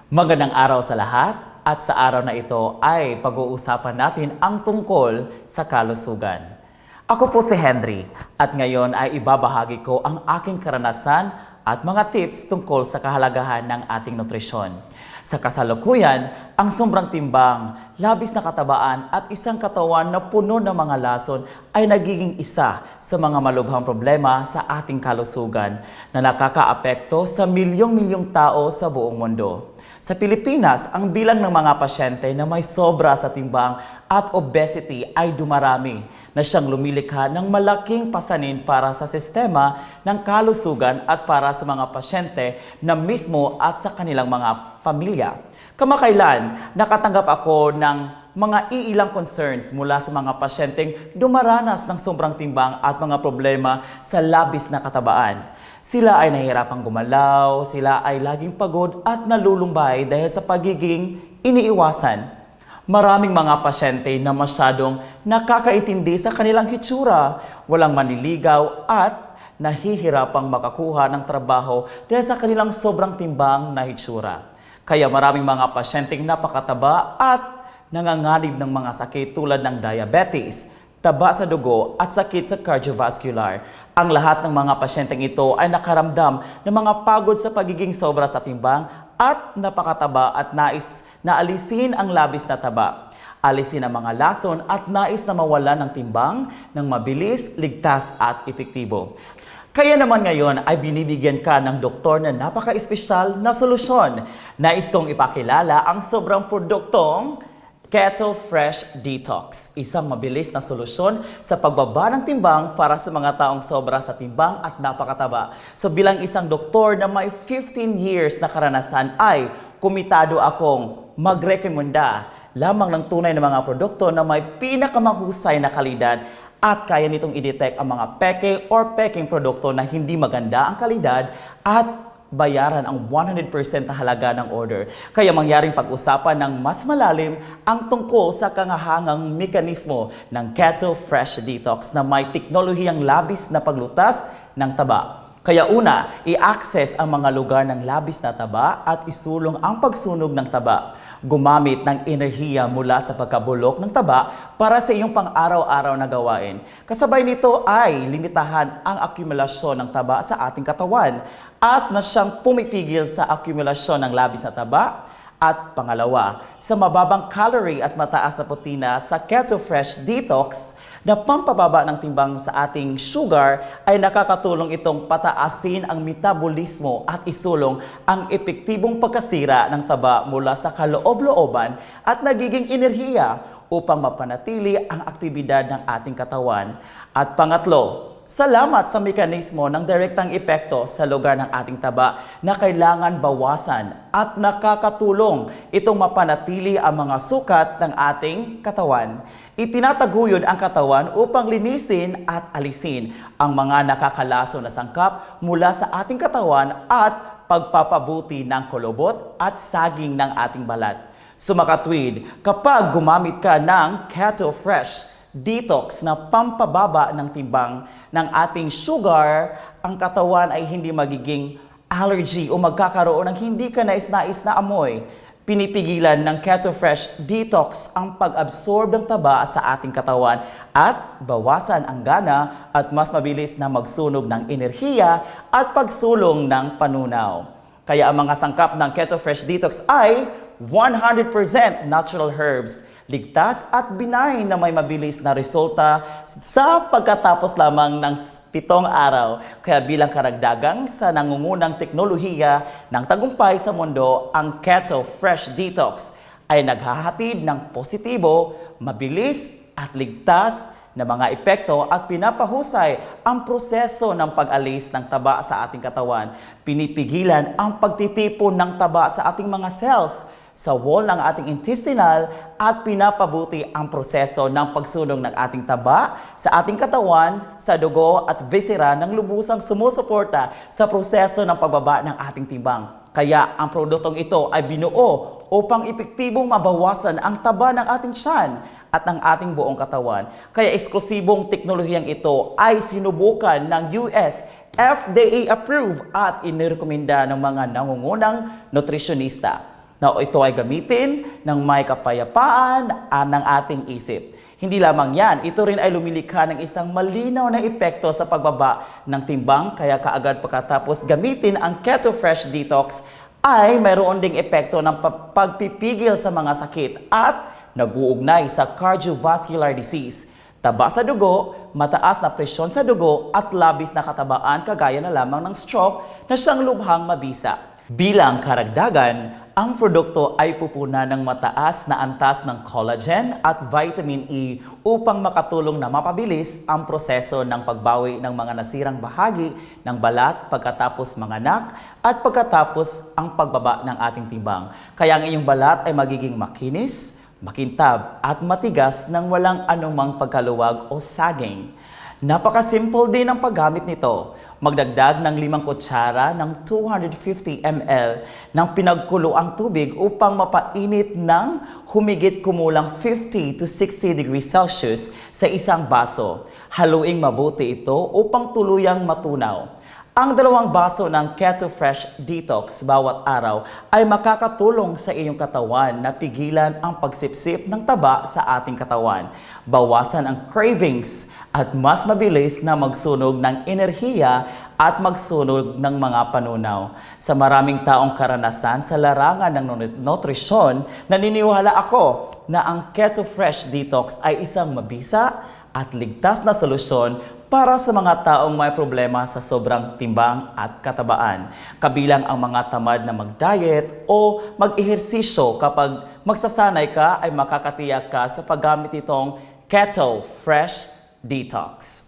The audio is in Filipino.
Magandang araw sa lahat at sa araw na ito ay pag-uusapan natin ang tungkol sa kalusugan. Ako po si Henry at ngayon ay ibabahagi ko ang aking karanasan at mga tips tungkol sa kahalagahan ng ating nutrisyon. Sa kasalukuyan, ang sobrang timbang, labis na katabaan at isang katawan na puno ng mga lason ay nagiging isa sa mga malubhang problema sa ating kalusugan na nakakaapekto sa milyong-milyong tao sa buong mundo. Sa Pilipinas, ang bilang ng mga pasyente na may sobra sa timbang at obesity ay dumarami na siyang lumilikha ng malaking pasanin para sa sistema ng kalusugan at para sa mga pasyente na mismo at sa kanilang mga pamilya. Kamakailan, nakatanggap ako ng mga iilang concerns mula sa mga pasyenteng dumaranas ng sobrang timbang at mga problema sa labis na katabaan. Sila ay nahihirapang gumalaw, sila ay laging pagod at nalulumbay dahil sa pagiging iniiwasan. Maraming mga pasyente na masyadong nakakaintindi sa kanilang hitsura, walang manliligaw at nahihirapang makakuha ng trabaho dahil sa kanilang sobrang timbang na hitsura. Kaya maraming mga pasyenteng napakataba at nanganganib ng mga sakit tulad ng diabetes, taba sa dugo at sakit sa cardiovascular. Ang lahat ng mga pasyenteng ito ay nakaramdam ng mga pagod sa pagiging sobra sa timbang at napakataba at nais na alisin ang labis na taba. Alisin ang mga lason at nais na mawala ng timbang ng mabilis, ligtas at epektibo. Kaya naman ngayon ay binibigyan ka ng doktor na napaka-espesyal na solusyon. Nais kong ipakilala ang sobrang produktong Keto Fresh Detox, isang mabilis na solusyon sa pagbaba ng timbang para sa mga taong sobra sa timbang at napakataba. So bilang isang doktor na may 15 years na karanasan ay kumitado akong magrekomenda lamang ng tunay na mga produkto na may pinakamahusay na kalidad at kaya nitong i-detect ang mga peke or peking produkto na hindi maganda ang kalidad at bayaran ang 100% na halaga ng order. Kaya mangyaring pag-usapan ng mas malalim ang tungkol sa kangahangang mekanismo ng Keto Fresh Detox na may teknolohiyang labis na paglutas ng taba. Kaya una, i-access ang mga lugar ng labis na taba at isulong ang pagsunog ng taba. Gumamit ng enerhiya mula sa pagkabulok ng taba para sa iyong pang-araw-araw na gawain. Kasabay nito ay limitahan ang akumulasyon ng taba sa ating katawan at na siyang pumipigil sa akumulasyon ng labis na taba. At pangalawa, sa mababang calorie at mataas na protina sa Keto Fresh Detox na pampababa ng timbang sa ating sugar ay nakakatulong itong pataasin ang metabolismo at isulong ang epektibong pagkasira ng taba mula sa kaloob-looban at nagiging enerhiya upang mapanatili ang aktibidad ng ating katawan. At pangatlo, salamat sa mekanismo ng direktang epekto sa lugar ng ating taba na kailangan bawasan at nakakatulong itong mapanatili ang mga sukat ng ating katawan. Itinataguyod ang katawan upang linisin at alisin ang mga nakakalaso na sangkap mula sa ating katawan at pagpapabuti ng kulubot at saging ng ating balat. Sumakatwid, kapag gumamit ka ng Keto Fresh Detox na pampababa ng timbang ng ating sugar, ang katawan ay hindi magiging allergy o magkakaroon ng hindi ka nais-nais na amoy. Pinipigilan ng Keto Fresh Detox ang pag-absorb ng taba sa ating katawan at bawasan ang gana at mas mabilis na magsunog ng enerhiya at pagsulong ng panunaw. Kaya ang mga sangkap ng Keto Fresh Detox ay 100% natural herbs, ligtas at benign na may mabilis na resulta sa pagkatapos lamang ng 7 araw. Kaya bilang karagdagang sa nangungunang teknolohiya ng tagumpay sa mundo, ang Keto Fresh Detox ay naghahatid ng positibo, mabilis at ligtas na mga epekto at pinapahusay ang proseso ng pag-alis ng taba sa ating katawan. Pinipigilan ang pagtitipon ng taba sa ating mga cells sa wall ng ating intestinal at pinapabuti ang proseso ng pagsunog ng ating taba sa ating katawan, sa dugo at viscera ng lubusang sumusuporta sa proseso ng pagbaba ng ating timbang. Kaya ang produktong ito ay binuo upang epektibong mabawasan ang taba ng ating tiyan at ng ating buong katawan. Kaya eksklusibong teknolohiyang ito ay sinubukan ng US FDA approved at inirekomenda ng mga nangungunang nutritionista. na ito ay gamitin ng may kapayapaan ng ating isip. Hindi lamang yan, ito rin ay lumilikha ng isang malinaw na epekto sa pagbaba ng timbang, kaya kaagad pagkatapos gamitin ang Keto Fresh Detox ay mayroon ding epekto ng pagpipigil sa mga sakit at nag-uugnay sa cardiovascular disease, taba sa dugo, mataas na presyon sa dugo at labis na katabaan kagaya na lamang ng stroke na siyang lubhang mabisa. Bilang karagdagan, ang produkto ay pupunan ng mataas na antas ng collagen at vitamin E upang makatulong na mapabilis ang proseso ng pagbawi ng mga nasirang bahagi ng balat pagkatapos manganak at pagkatapos ang pagbaba ng ating timbang. Kaya ang iyong balat ay magiging makinis, makintab at matigas nang walang anumang pagkaluwag o saging. Napakasimple din ang paggamit nito. Magdagdag ng 5 kutsara ng 250 ml ng pinagkuluang tubig upang mapainit ng humigit kumulang 50 to 60 degrees Celsius sa isang baso. Haluing mabuti ito upang tuluyang matunaw. Ang 2 baso ng Keto Fresh Detox bawat araw ay makakatulong sa iyong katawan na pigilan ang pagsipsip ng taba sa ating katawan, bawasan ang cravings at mas mabilis na magsunog ng enerhiya at magsunog ng mga panunaw. Sa maraming taong karanasan sa larangan ng nutrisyon, naniniwala ako na ang Keto Fresh Detox ay isang mabisa at ligtas na solusyon para sa mga taong may problema sa sobrang timbang at katabaan. Kabilang ang mga tamad na mag-diet o mag-ehersisyo. Kapag magsasanay ka ay makakatiyak ka sa paggamit itong Keto Fresh Detox.